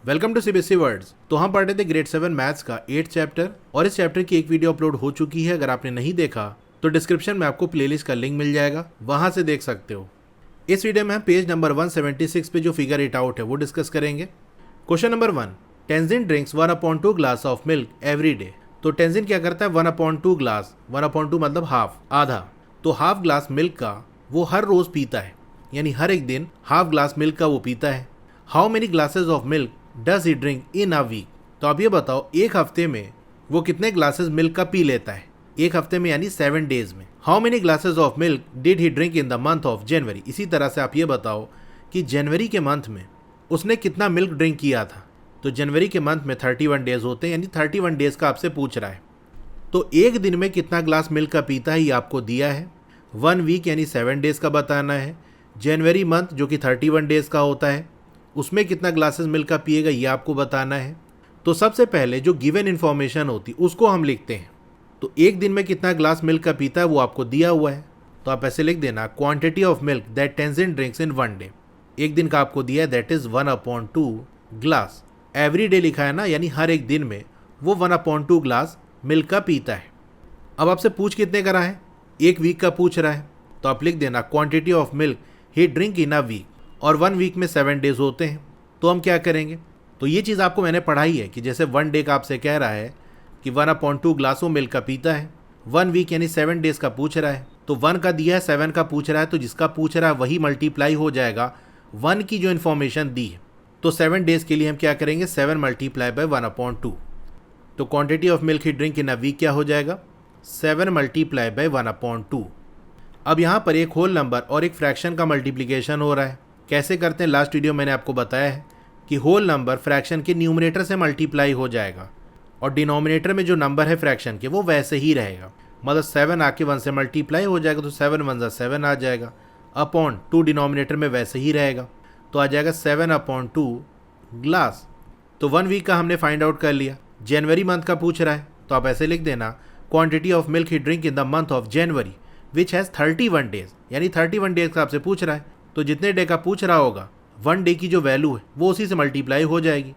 Welcome to CBSE words. तो हम पढ़ रहे थे ग्रेड 7 मैथ्स का 8th चैप्टर और इस चैप्टर की एक वीडियो अपलोड हो चुकी है। अगर आपने नहीं देखा तो डिस्क्रिप्शन में आपको प्लेलिस्ट का लिंक मिल जाएगा, वहां से देख सकते हो। इस वीडियो में हम पेज नंबर 176 पे जो फिगर इट आउट है वो डिस्कस करेंगे। Question number 1, Tenzin drinks 1/2 glass of milk every day. तो टेंजिन क्या करता है 1/2 ग्लास, 1/2 मतलब हाफ, आधा। तो हाफ ग्लास मिल्क का वो हर रोज पीता है, यानी हर एक दिन हाफ ग्लास मिल्क का वो पीता है। How many glasses of milk does he drink in a week. तो आप ये बताओ एक हफ्ते में वो कितने ग्लासेस मिल्क का पी लेता है, एक हफ्ते में यानी 7 डेज में। How many glasses of milk did he drink in the month of January. इसी तरह से आप ये बताओ कि जनवरी के मंथ में उसने कितना मिल्क ड्रिंक किया था। तो जनवरी के मंथ में 31 डेज होते हैं, यानी 31 डेज का आपसे पूछ रहा है। तो एक दिन में कितना ग्लास मिल्क का पीता है ये आपको दिया है। 1 वीक यानी 7 डेज का बताना है। जनवरी मंथ जो कि 31 डेज का होता है उसमें कितना ग्लासेस मिल्क का पिएगा ये आपको बताना है। तो सबसे पहले जो गिवन इन्फॉर्मेशन होती उसको हम लिखते हैं। तो एक दिन में कितना ग्लास मिल्क का पीता है वो आपको दिया हुआ है, तो आप ऐसे लिख देना quantity of milk that Tenzin drinks in 1 day. एक दिन का आपको दिया है that is 1/2 glass. Every day लिखा है ना, यानी हर एक दिन में वो 1/2 ग्लास मिल्क का पीता है। अब आपसे पूछ कितने का रहा है, एक वीक का पूछ रहा है, तो आप लिख देना quantity of milk he drink in a week. और 1 वीक में 7 डेज होते हैं, तो हम क्या करेंगे। तो ये चीज़ आपको मैंने पढ़ाई है कि जैसे 1 डे का आपसे कह रहा है कि 1/2 ग्लासों मिल्क का पीता है, 1 वीक यानी 7 डेज का पूछ रहा है, तो 1 का दिया है 7 का पूछ रहा है, तो जिसका पूछ रहा है वही मल्टीप्लाई हो जाएगा 1 की जो इन्फॉर्मेशन दी है। तो 7 डेज के लिए हम क्या करेंगे 7 मल्टीप्लाई बाय 1/2। तो quantity of milk he drink in a week क्या हो जाएगा 7 मल्टीप्लाई बाय 1/2। अब यहाँ पर एक होल नंबर और एक फ्रैक्शन का मल्टीप्लिकेशन हो रहा है। कैसे करते हैं लास्ट वीडियो मैंने आपको बताया है कि होल नंबर फ्रैक्शन के न्यूमरेटर से मल्टीप्लाई हो जाएगा और डिनोमिनेटर में जो नंबर है फ्रैक्शन के वो वैसे ही रहेगा। मतलब 7 आके 1 से मल्टीप्लाई हो जाएगा, तो 7 1 ज़ा 7 आ जाएगा, अपॉन 2 डिनोमिनेटर में वैसे ही रहेगा, तो आ जाएगा 7/2 ग्लास। तो 1 वीक का हमने फाइंड आउट कर लिया। जनवरी मंथ का पूछ रहा है, तो आप ऐसे लिख देना quantity of milk he drink in the month of January which has 31 days, यानी 31 डेज का आपसे पूछ रहा है। तो जितने डे का पूछ रहा होगा 1 डे की जो वैल्यू है वो उसी से मल्टीप्लाई हो जाएगी।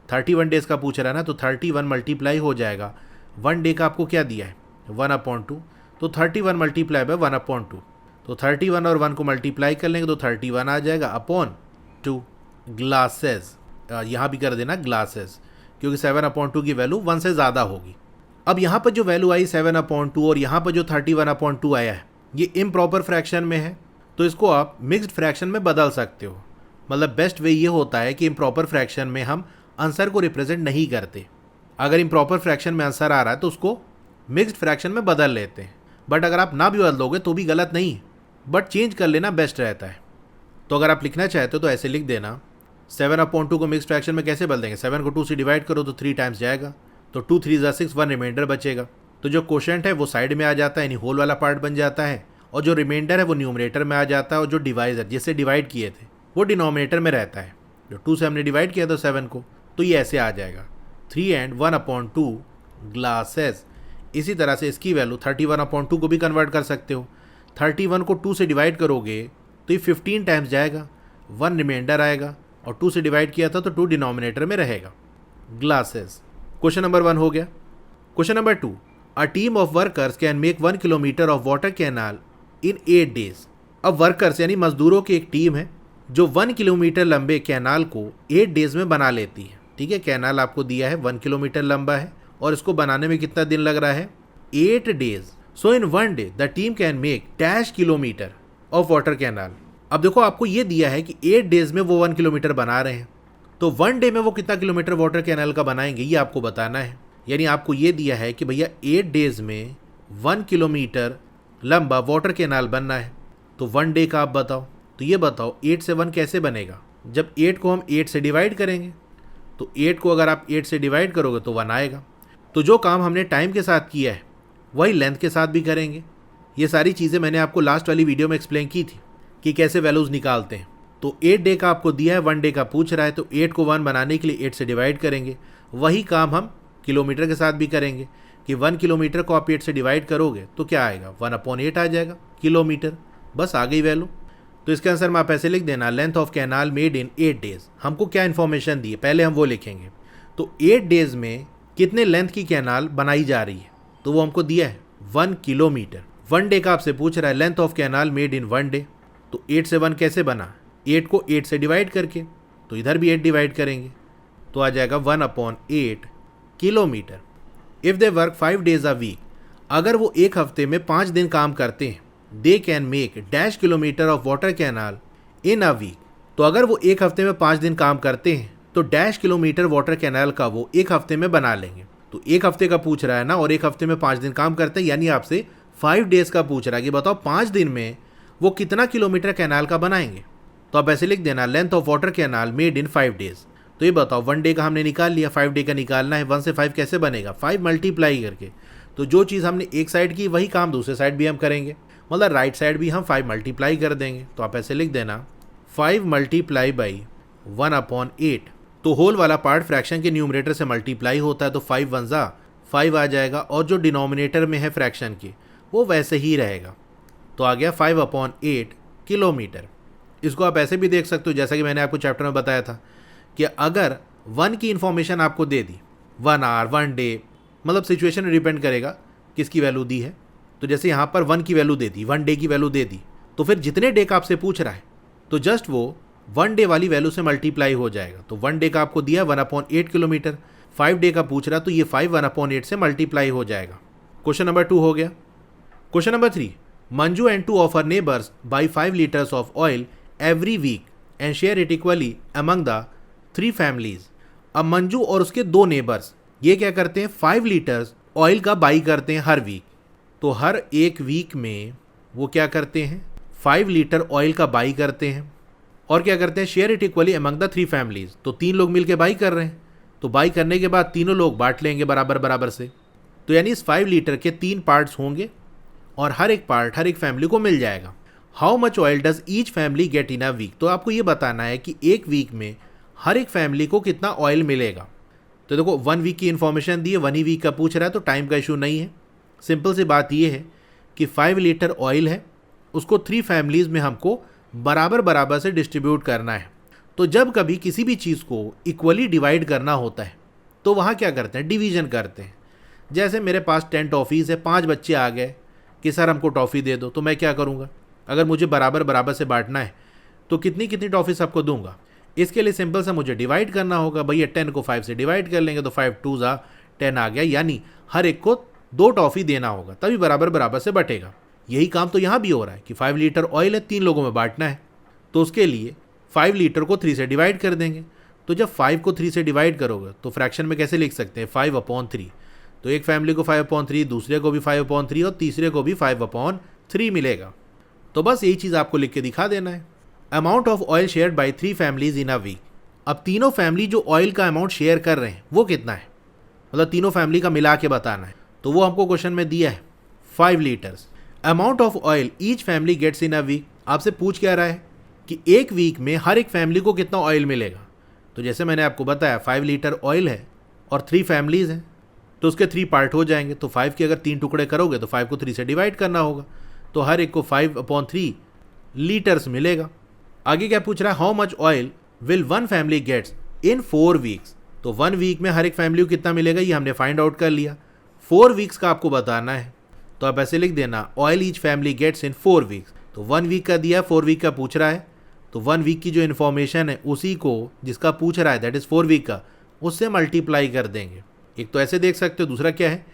31 डेज का पूछ रहा है ना, तो 31 मल्टीप्लाई हो जाएगा 1 डे का आपको क्या दिया है 1/2, तो 31 मल्टीप्लाई बाय 1/2। तो 31 और 1 को मल्टीप्लाई कर लेंगे तो 31 आ जाएगा अपॉन 2 ग्लासेस। यहाँ भी कर देना ग्लासेस, क्योंकि 7/2 की वैल्यू 1 से ज़्यादा होगी। अब यहाँ पर जो वैल्यू आई 7/2 और यहाँ पर जो 31/2 आया है ये इम्प्रॉपर फ्रैक्शन में है, तो इसको आप मिक्स्ड फ्रैक्शन में बदल सकते हो। मतलब बेस्ट वे ये होता है कि इम्प्रॉपर फ्रैक्शन में हम आंसर को रिप्रेजेंट नहीं करते। अगर इम्प्रॉपर फ्रैक्शन में आंसर आ रहा है तो उसको मिक्स्ड फ्रैक्शन में बदल लेते हैं। बट अगर आप ना भी बदलोगे तो भी गलत नहीं है, बट चेंज कर लेना बेस्ट रहता है। तो अगर आप लिखना चाहते हो तो ऐसे लिख देना 7/2 को मिक्स्ड फ्रैक्शन में कैसे बदलेंगे, 7 को 2 से डिवाइड करो तो 3 टाइम्स जाएगा, तो 2 3 ज़ा 6, 1 रिमाइंडर बचेगा। तो जो क्वोशेंट है वो साइड में आ जाता है, यानी होल वाला पार्ट बन जाता है, और जो रिमाइंडर है वो न्यूमरेटर में आ जाता है, और जो डिवाइजर जिससे डिवाइड किए थे वो डिनोमिनेटर में रहता है। जो 2 से हमने डिवाइड किया था 7 को, तो ये ऐसे आ जाएगा 3 एंड 1/2 ग्लासेस। इसी तरह से इसकी वैल्यू 31/2 को भी कन्वर्ट कर सकते हो। 31 को 2 से डिवाइड करोगे तो ये 15 टाइम्स जाएगा, 1 रिमाइंडर आएगा, और 2 से डिवाइड किया था तो 2 डिनोमिनेटर में रहेगा, ग्लासेस। क्वेश्चन नंबर 1 हो गया। Question number 2, a team of workers can make 1 kilometre of water canal in 8 days. अब वर्कर्स यानी मजदूरों की एक टीम है जो 1 किलोमीटर लंबे कैनाल को 8 डेज में बना लेती है। ठीक है, कैनाल आपको दिया है 1 किलोमीटर लंबा है और इसको बनाने में कितना दिन लग रहा है 8 days. So in 1 day the team can make dash kilometre of water canal. अब देखो आपको ये दिया है कि 8 डेज में वो 1 किलोमीटर बना रहे हैं, तो 1 डे में वो कितना किलोमीटर वाटर कैनाल का बनाएंगे ये आपको बताना है। यानी आपको ये दिया है कि भैया 8 डेज में 1 किलोमीटर लंबा वाटर कैनाल बनना है, तो 1 डे का आप बताओ। तो ये बताओ 8 से 1 कैसे बनेगा, जब 8 को हम 8 से डिवाइड करेंगे, तो 8 को अगर आप 8 से डिवाइड करोगे तो 1 आएगा। तो जो काम हमने टाइम के साथ किया है वही लेंथ के साथ भी करेंगे। ये सारी चीज़ें मैंने आपको लास्ट वाली वीडियो में एक्सप्लेन की थी कि कैसे वैल्यूज़ निकालते हैं। तो 8 डे का आपको दिया है, 1 डे का पूछ रहा है, तो 8 को 1 बनाने के लिए 8 से डिवाइड करेंगे। वही काम हम किलोमीटर के साथ भी करेंगे कि 1 किलोमीटर को आप 8 से डिवाइड करोगे तो क्या आएगा 1/8 आ जाएगा किलोमीटर। बस आ गई वैल्यू। तो इसके आंसर में आप ऐसे लिख देना, length of canal made in 8 days. हमको क्या इन्फॉर्मेशन दी है पहले हम वो लिखेंगे। तो 8 डेज में कितने लेंथ की कैनाल बनाई जा रही है, तो वो हमको दिया है 1 किलोमीटर। 1 डे का आपसे पूछ रहा है length of canal made in 1 day. तो 8 से 1 कैसे बना, 8 को 8 से डिवाइड करके, तो इधर भी 8 डिवाइड करेंगे तो आ जाएगा 1/8 kilometre. If they work 5 days a week, अगर वो एक हफ्ते में 5 दिन काम करते हैं, they can make dash kilometre of water canal in a week. तो अगर वो एक हफ्ते में 5 दिन काम करते हैं तो डैश किलोमीटर वाटर कैनाल का वो एक हफ्ते में बना लेंगे। तो एक हफ्ते का पूछ रहा है ना, और एक हफ्ते में 5 दिन काम करते हैं, यानी आपसे 5 डेज का पूछ रहा है कि बताओ 5 दिन में वो कितना किलोमीटर कैनाल का बनाएंगे। तो आप ऐसे लिख देना, length of water canal made in 5 days. तो ये बताओ 1 डे का हमने निकाल लिया, 5 डे का निकालना है। 1 से 5 कैसे बनेगा, 5 मल्टीप्लाई करके। तो जो चीज़ हमने एक साइड की वही काम दूसरे साइड भी हम करेंगे, मतलब राइट साइड भी हम 5 मल्टीप्लाई कर देंगे। तो आप ऐसे लिख देना 5 मल्टीप्लाई बाई 1/8। तो होल वाला पार्ट फ्रैक्शन के न्यूमरेटर से मल्टीप्लाई होता है, तो 5 1 जा 5 आ जाएगा, और जो डिनोमिनेटर में है फ्रैक्शन के वो वैसे ही रहेगा। तो आ गया 5/8 किलोमीटर। इसको आप ऐसे भी देख सकते हो, जैसा कि मैंने आपको चैप्टर में बताया था कि अगर 1 की इन्फॉर्मेशन आपको दे दी, 1 आवर 1 डे, मतलब सिचुएशन में डिपेंड करेगा किसकी वैल्यू दी है। तो जैसे यहाँ पर 1 की वैल्यू दे दी, 1 डे की वैल्यू दे दी, तो फिर जितने डे का आपसे पूछ रहा है तो जस्ट वो 1 डे वाली वैल्यू से मल्टीप्लाई हो जाएगा। तो 1 डे का आपको दिया 1/8 किलोमीटर, 5 डे का पूछ रहा तो ये 5 1/8 से मल्टीप्लाई हो जाएगा। क्वेश्चन नंबर 2 हो गया। Question number 3, Manju and 2 of her neighbours buy 5 litres of oil every week and share it equally among the 3 families. अब मंजू और उसके 2 नेबर्स ये क्या करते हैं, 5 लीटर्स ऑयल का बाई करते हैं हर वीक। तो हर एक वीक में वो क्या करते हैं, 5 लीटर ऑयल का बाई करते हैं, और क्या करते हैं, share it equally among the 3 families. तो 3 लोग मिलकर बाई कर रहे हैं, तो बाई करने के बाद तीनों लोग बांट लेंगे बराबर बराबर से। तो यानी इस 5 लीटर के 3 पार्ट्स होंगे और हर एक पार्ट हर एक फैमिली को मिल जाएगा। How much oil does each family get in a week. तो आपको ये बताना है कि एक वीक में हर एक फैमिली को कितना ऑयल मिलेगा। तो देखो 1 वीक की इन्फॉर्मेशन दी है, 1 ही वीक का पूछ रहा है, तो टाइम का इशू नहीं है। सिंपल सी बात ये है कि 5 लीटर ऑयल है, उसको 3 फैमिलीज़ में हमको बराबर बराबर से डिस्ट्रीब्यूट करना है। तो जब कभी किसी भी चीज़ को इक्वली डिवाइड करना होता है तो वहाँ क्या करते हैं, डिवीज़न करते हैं। जैसे मेरे पास 10 टॉफ़ीज़ है, 5 बच्चे आ गए कि सर हमको टॉफ़ी दे दो, तो मैं क्या करूँगा, अगर मुझे बराबर बराबर से बांटना है तो कितनी कितनी टॉफ़ी सबको दूंगा। इसके लिए सिंपल सा मुझे डिवाइड करना होगा। भैया 10 को 5 से डिवाइड कर लेंगे तो 5 2 जा 10 आ गया, यानी हर एक को 2 टॉफ़ी देना होगा, तभी बराबर बराबर से बटेगा। यही काम तो यहाँ भी हो रहा है कि 5 लीटर ऑयल है, 3 लोगों में बांटना है, तो उसके लिए 5 लीटर को 3 से डिवाइड कर देंगे। तो जब 5 को 3 से डिवाइड करोगे तो फ्रैक्शन में कैसे लिख सकते हैं, 5/3। तो एक फैमिली को 5/3, दूसरे को भी 5/3 और तीसरे को भी 5/3 मिलेगा। तो बस यही चीज़ आपको लिख के दिखा देना है। Amount of oil shared by 3 families in a week. अब तीनों फैमिली जो ऑयल का अमाउंट शेयर कर रहे हैं वो कितना है, मतलब तीनों फैमिली का मिला के बताना है। तो वो हमको क्वेश्चन में दिया है 5 litres. Amount of oil each family gets in a week. आपसे पूछ क्या रहा है कि एक वीक में हर एक फैमिली को कितना ऑयल मिलेगा। तो जैसे मैंने आपको बताया 5 लीटर ऑयल है और 3 फैमिलीज हैं, तो उसके 3 पार्ट हो जाएंगे। तो 5 के अगर 3 टुकड़े करोगे तो 5 को 3 से डिवाइड करना होगा, तो हर एक को 5/3 लीटर्स मिलेगा। आगे क्या पूछ रहा है, how much oil will 1 family gets in 4 weeks. तो 1 वीक में हर एक फैमिली को कितना मिलेगा ये हमने फाइंड आउट कर लिया। 4 वीक्स का आपको बताना है, तो आप ऐसे लिख देना oil each family gets in 4 weeks. तो 1 वीक का दिया, 4 वीक का पूछ रहा है, तो 1 वीक की जो इन्फॉर्मेशन है उसी को जिसका पूछ रहा है दैट इज़ 4 वीक का, उससे मल्टीप्लाई कर देंगे। एक तो ऐसे देख सकते हो, दूसरा क्या है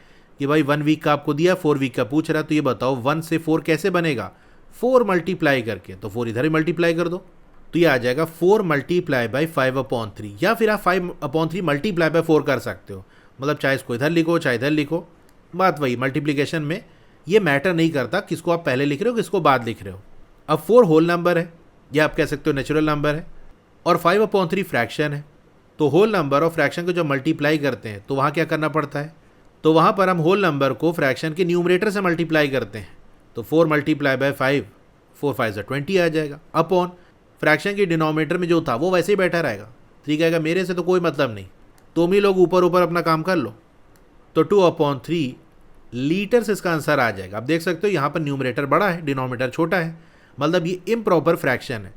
कि भाई 1 वीक का आपको दिया, 4 वीक का पूछ रहा है, तो ये बताओ 1 से 4 कैसे बनेगा, 4 मल्टीप्लाई करके। तो 4 इधर ही मल्टीप्लाई कर दो, तो ये आ जाएगा 4 मल्टीप्लाई बाई 5/3, या फिर आप 5/3 मल्टीप्लाई बाई 4 कर सकते हो। मतलब चाहे इसको इधर लिखो चाहे इधर लिखो, बात वही। मल्टीप्लिकेशन में ये मैटर नहीं करता किसको आप पहले लिख रहे हो किसको बाद लिख रहे हो। अब 4 होल नंबर है, या आप कह सकते हो नेचुरल नंबर है, और 5/3 फ्रैक्शन है। तो होल नंबर और फ्रैक्शन को जब मल्टीप्लाई करते हैं तो वहाँ क्या करना पड़ता है, तो वहाँ पर हम होल नंबर को फ्रैक्शन के न्यूमरेटर से मल्टीप्लाई करते हैं। तो 4 मल्टीप्लाई बाय 5, 4 5 से 20 आ जाएगा, अपॉन फ्रैक्शन के डिनोमिनेटर में जो था वो वैसे ही बैठा रहेगा। ठीक है, मेरे से तो कोई मतलब नहीं, तुम ही लोग ऊपर ऊपर अपना काम कर लो। तो 2/3 लीटर से इसका आंसर आ जाएगा। आप देख सकते हो यहाँ पर न्यूमरेटर बड़ा है, डिनोमिनेटर छोटा है, मतलब ये इम्प्रॉपर फ्रैक्शन है,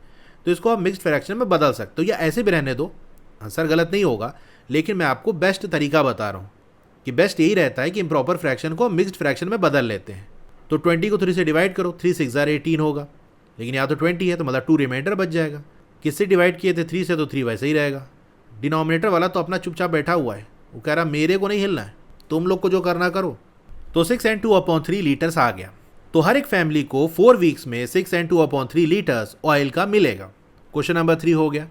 तो इसको आप मिक्स्ड फ्रैक्शन में बदल सकते हो या ऐसे भी रहने दो, आंसर गलत नहीं होगा, लेकिन मैं आपको बेस्ट तरीका बता रहा हूँ कि बेस्ट यही रहता है कि इम्प्रॉपर फ्रैक्शन को मिक्स्ड फ्रैक्शन में बदल लेते हैं। तो 20 को 3 से डिवाइड करो, 3 6 18 होगा, लेकिन यहाँ तो 20 है तो मतलब 2 रिमाइंडर बच जाएगा। किससे डिवाइड किए थे? 3 से, तो 3 वैसे ही रहेगा। डिनोमिनेटर वाला तो अपना चुपचाप बैठा हुआ है, वो कह रहा मेरे को नहीं हिलना है, तुम लोग को जो करना करो। तो 6 and 2/3 लीटर्स आ गया। तो हर एक फैमिली को 4 वीक्स में 6 and 2/3 लीटर्स ऑयल का मिलेगा। क्वेश्चन नंबर 3 हो गया।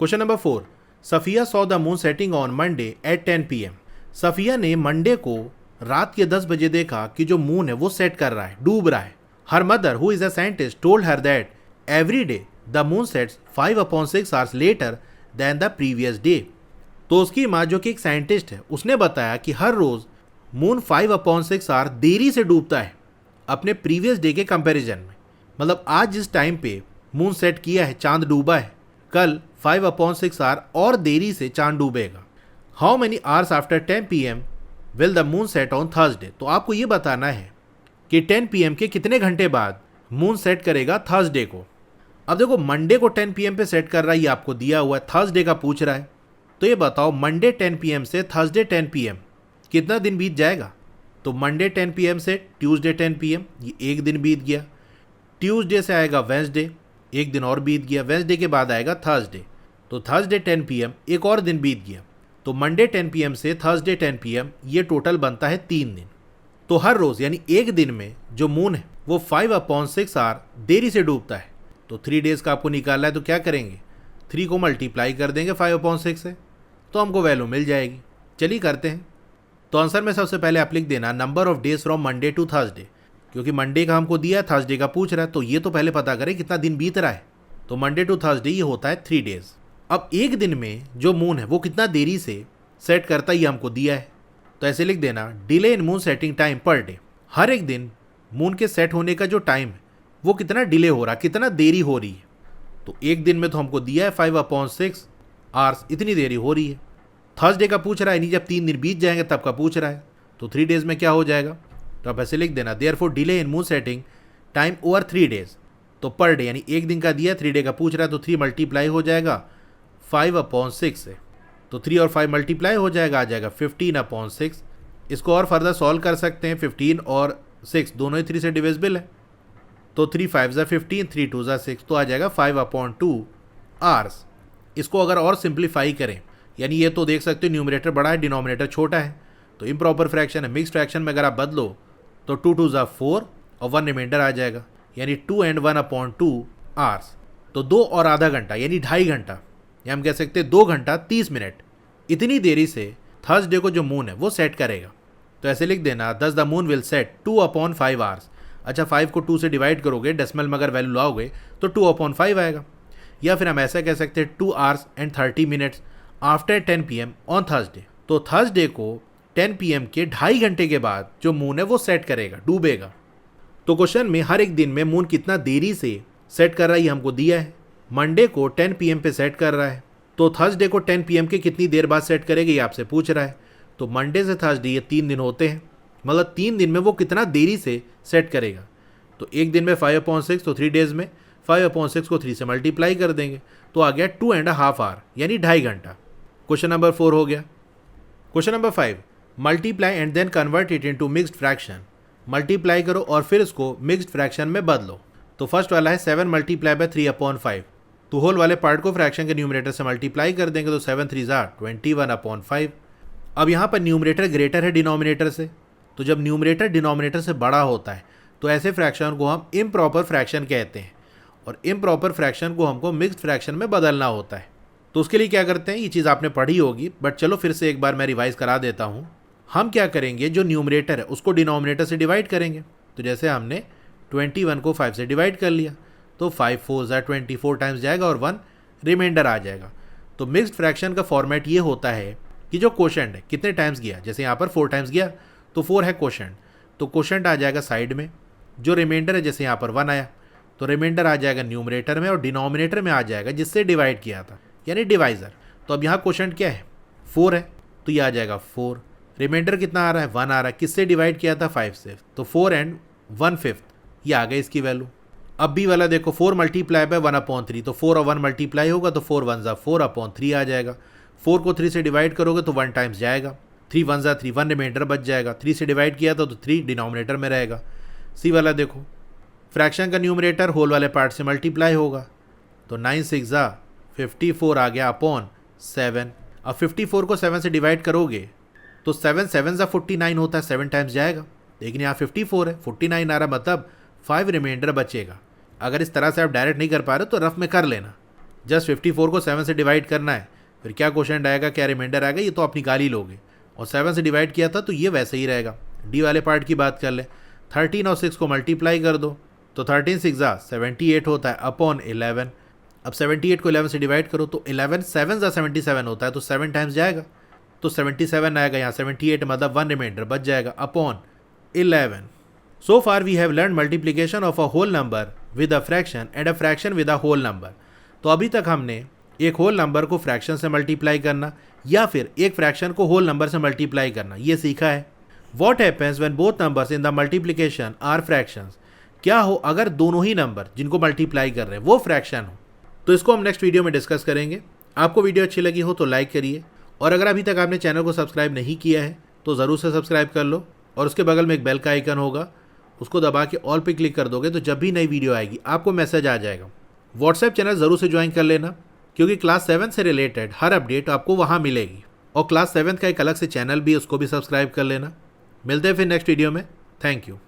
Question number 4, Safiya saw the moon setting on Monday at 10 PM। Safiya ने मंडे को रात के 10 बजे देखा कि जो मून है वो सेट कर रहा है, डूब रहा है। Her mother who is a scientist told her that every day the moon sets 5/6 hours later than the previous day. तो उसकी माँ जो कि एक साइंटिस्ट है, उसने बताया कि हर रोज मून 5/6 आवर देरी से डूबता है अपने प्रीवियस डे के कंपैरिजन में। मतलब आज जिस टाइम पे मून सेट किया है, चांद डूबा है, कल 5/6 आवर और देरी से चांद डूबेगा। How many hours after 10 PM will the moon set on Thursday. तो आपको ये बताना है कि 10 PM के कितने घंटे बाद मून सेट करेगा थर्सडे को। अब देखो मंडे को 10 PM पे सेट कर रहा है, ये आपको दिया हुआ है, थर्सडे का पूछ रहा है। तो ये बताओ मंडे 10 PM से थर्सडे 10 PM कितना दिन बीत जाएगा? तो मंडे 10 PM से ट्यूसडे 10 PM, ये एक दिन बीत गया। ट्यूसडे से आएगा वेंसडे, एक दिन और बीत गया। वेंसडे के बाद आएगा थर्सडे, तो थर्सडे 10 PM एक और दिन बीत गया। तो मंडे 10 PM से थर्सडे 10 PM ये टोटल बनता है 3 दिन। तो हर रोज़ यानी एक दिन में जो मून है वो 5/6 आवर देरी से डूबता है। तो 3 डेज़ का आपको निकालना है, तो क्या करेंगे? 3 को मल्टीप्लाई कर देंगे 5/6 से, तो हमको वैल्यू मिल जाएगी। चलिए करते हैं। तो आंसर में सबसे पहले आप लिख देना number of days from Monday to Thursday, क्योंकि मंडे का हमको दिया है, थर्सडे का पूछ रहा है, तो ये तो पहले पता करें कितना दिन बीत रहा है। तो मंडे टू थर्सडे ये होता है 3 डेज। अब एक दिन में जो मून है वो कितना देरी से सेट करता है ये हमको दिया है, तो ऐसे लिख देना delay in moon setting time per day. हर एक दिन मून के सेट होने का जो टाइम है वो कितना डिले हो रहा है, कितना देरी हो रही है। तो एक दिन में तो हमको दिया है 5/6 आवर्स, इतनी देरी हो रही है। थर्सडे का पूछ रहा है, नहीं जब 3 दिन बीत जाएंगे तब का पूछ रहा है, तो 3 डेज में क्या हो जाएगा? तो आप ऐसे लिख देना therefore delay in moon setting time over 3 days. तो पर डे यानी एक दिन का दिया, 3 डे का पूछ रहा है, तो 3 मल्टीप्लाई हो जाएगा 5/6 से, तो 3 और 5 मल्टीप्लाई हो जाएगा, आ जाएगा 15/6। इसको और फर्दर सॉल्व कर सकते हैं, 15 और 6 दोनों ही 3 से डिविजिबल है, तो 3 5 ज़ा 15, 3 2 ज़ा 6, तो आ जाएगा 5/2 आवर्स। इसको अगर और सिंप्लीफाई करें, यानी ये तो देख सकते हो न्यूमरेटर बड़ा है, डिनोमिनेटर छोटा है, तो इम्प्रॉपर फ्रैक्शन है। मिक्स फ्रैक्शन में अगर आप बदलो तो 2 2 ज़ा 4 और 1 रिमाइंडर आ जाएगा, यानी 2 and 1/2 आवर्स। तो 2 और आधा घंटा यानी 2.5 घंटा, या हम कह सकते हैं 2 घंटा 30 मिनट, इतनी देरी से थर्सडे को जो मून है वो सेट करेगा। तो ऐसे लिख देना दस the moon will set 2/5 hours. अच्छा 5 को 2 से डिवाइड करोगे, डेसिमल में अगर वैल्यू लाओगे तो 2/5 आएगा। या फिर हम ऐसा कह सकते हैं 2 hours and 30 minutes after 10 PM on Thursday. तो थर्सडे को 10 PM के 2.5 घंटे के बाद जो मून है वो सेट करेगा, डूबेगा। तो क्वेश्चन में हर एक दिन में मून कितना देरी से सेट कर रहा है ये हमको दिया है। मंडे को 10 PM पे सेट कर रहा है, तो थर्सडे को 10 PM के कितनी देर बाद सेट करेगा ये आपसे पूछ रहा है। तो मंडे से थर्सडे ये 3 दिन होते हैं, मतलब 3 दिन में वो कितना देरी से सेट करेगा। तो एक दिन में 5/6, तो 3 डेज में 5/6 को 3 से मल्टीप्लाई कर देंगे, तो आ गया 2.5 आवर यानी 2.5 घंटा। क्वेश्चन नंबर 4 हो गया। Question number 5, multiply and then convert it into mixed fraction. Multiply करो और फिर इसको मिक्स्ड फ्रैक्शन में बदलो। तो फर्स्ट वाला है 7 मल्टीप्लाई बाय 3/5, तो होल वाले पार्ट को फ्रैक्शन के न्यूमरेटर से मल्टीप्लाई कर देंगे, तो 7 3 ज़ा 21/5। अब यहाँ पर न्यूमरेटर ग्रेटर है डिनोमिनेटर से, तो जब न्यूमरेटर डिनोमिनेटर से बड़ा होता है तो ऐसे फ्रैक्शन को हम इम्प्रॉपर फ्रैक्शन कहते हैं, और इम्प्रॉपर फ्रैक्शन को हमको मिक्स्ड फ्रैक्शन में बदलना होता है। तो उसके लिए क्या करते हैं, ये चीज़ आपने पढ़ी होगी, बट चलो फिर से एक बार मैं रिवाइज करा देता हूँ। हम क्या करेंगे, जो न्यूमरेटर है उसको डिनोमिनेटर से डिवाइड करेंगे। तो जैसे हमने 21 को 5 से डिवाइड कर लिया, तो 5 4 ज़ा 24 टाइम्स जाएगा और 1 रिमाइंडर आ जाएगा। तो मिक्स्ड फ्रैक्शन का फॉर्मेट ये होता है कि जो क्वोशंट है कितने टाइम्स गया, जैसे यहाँ पर 4 टाइम्स गया तो 4 है क्वोशंट, तो क्वोशंट आ जाएगा साइड में। जो रिमाइंडर है, जैसे यहाँ पर 1 आया तो रिमाइंडर आ जाएगा न्यूमरेटर में, और डिनोमिनेटर में आ जाएगा जिससे डिवाइड किया था, यानी डिवाइज़र। तो अब यहाँ क्वोशंट क्या है, 4 है, तो ये आ जाएगा 4। रिमाइंडर कितना आ रहा है, 1 आ रहा है, किससे डिवाइड किया था, 5 से, तो 4 and 1/5 ये आ गई इसकी वैल्यू। अब बी वाला देखो 4 मल्टीप्लाई बाय 1/3, तो 4 और 1 मल्टीप्लाई होगा तो 4 1 4/3 आ जाएगा। 4 को 3 से डिवाइड करोगे तो 1 टाइम्स जाएगा, 3 1 3, 1 रिमाइंडर बच जाएगा। 3 से डिवाइड किया था तो 3 डिनोमिनेटर में रहेगा। सी वाला देखो फ्रैक्शन का न्यूमरेटर होल वाले पार्ट से मल्टीप्लाई होगा, तो 9 6 54 आ गया अपॉन 7। अब 54 को 7 से डिवाइड करोगे तो 7 7 49 होता है, 7 टाइम्स जाएगा, लेकिन यहाँ 54 है, 49 आ रहा, मतलब 5 रिमाइंडर बचेगा। अगर इस तरह से आप डायरेक्ट नहीं कर पा रहे तो रफ में कर लेना, जस्ट 54 को 7 से डिवाइड करना है, फिर क्या क्वेश्चन आएगा, क्या रिमाइंडर आएगा, ये तो आप निकाल ही लोगे। और 7 से डिवाइड किया था तो ये वैसे ही रहेगा। डी वाले पार्ट की बात कर ले, 13 और 6 को मल्टीप्लाई कर दो तो 13 6 78 होता है अपॉन 11। अब 78 को 11 से डिवाइड करो तो 11 7 77 होता है, तो 7 टाइम्स जाएगा, तो 77 आएगा। यहाँ 78 मतलब 1 रिमाइंडर बच जाएगा upon 11। So far we have learned multiplication of a whole number with a fraction and a fraction with a whole number। तो अभी तक हमने एक होल नंबर को फ्रैक्शन से मल्टीप्लाई करना या फिर एक फ्रैक्शन को होल नंबर से मल्टीप्लाई करना ये सीखा है। What happens when both numbers in the multiplication are fractions? क्या हो अगर दोनों ही नंबर जिनको मल्टीप्लाई कर रहे हैं वो फ्रैक्शन हो, तो इसको हम नेक्स्ट वीडियो में डिस्कस करेंगे। आपको वीडियो अच्छी लगी हो तो लाइक करिए, और अगर अभी तक आपने चैनल को सब्सक्राइब नहीं किया है तो ज़रूर से सब्सक्राइब कर लो, और उसके बगल में एक बेल का आइकन होगा, उसको दबा के ऑल पे क्लिक कर दोगे तो जब भी नई वीडियो आएगी आपको मैसेज आ जाएगा। व्हाट्सएप चैनल ज़रूर से ज्वाइन कर लेना, क्योंकि क्लास 7 से रिलेटेड हर अपडेट आपको वहाँ मिलेगी, और क्लास 7 का एक अलग से चैनल भी, उसको भी सब्सक्राइब कर लेना। मिलते हैं फिर नेक्स्ट वीडियो में। Thank you.